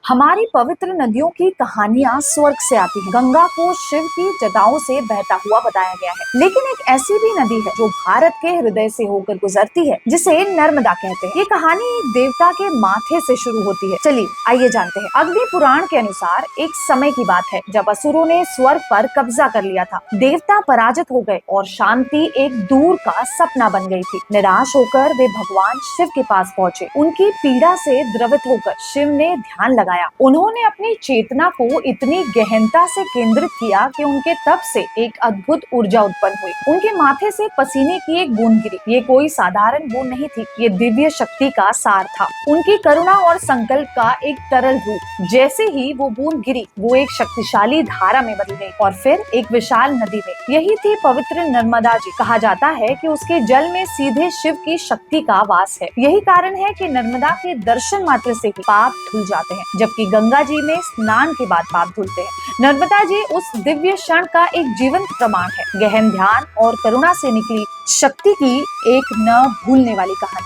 हमारी पवित्र नदियों की कहानियां स्वर्ग से आती हैं। गंगा को शिव की जटाओं से बहता हुआ बताया गया है, लेकिन एक ऐसी भी नदी है जो भारत के हृदय से होकर गुजरती है, जिसे नर्मदा कहते हैं। ये कहानी एक देवता के माथे से शुरू होती है। चलिए आइए जानते हैं। अग्नि पुराण के अनुसार एक समय की बात है जब असुरों ने स्वर्ग पर कब्जा कर लिया था। देवता पराजित हो गए और शांति एक दूर का सपना बन गई थी। निराश होकर वे भगवान शिव के पास पहुंचे। उनकी पीड़ा से द्रवित होकर शिव ने ध्यान लगाया। उन्होंने अपनी चेतना को इतनी गहनता से केंद्रित किया कि उनके तप से एक अद्भुत ऊर्जा उत्पन्न हुई। उनके माथे से पसीने की एक बूंद गिरी। ये कोई साधारण बूंद नहीं थी, ये दिव्य शक्ति का सार था, उनकी करुणा और संकल्प का एक तरल रूप। जैसे ही वो बूंद गिरी, वो एक शक्तिशाली धारा में बदल गई और फिर एक विशाल नदी में। यही थी पवित्र नर्मदा जी। कहा जाता है कि उसके जल में सीधे शिव की शक्ति का वास है। यही कारण है कि नर्मदा के दर्शन मात्र से ही पाप धुल जाते हैं, जबकि गंगा जी में स्नान के बाद पाप धुलते हैं। नर्मदा जी उस दिव्य क्षण का एक जीवंत प्रमाण है। गहन ध्यान और करुणा से निकली शक्ति की एक न भूलने वाली कहानी।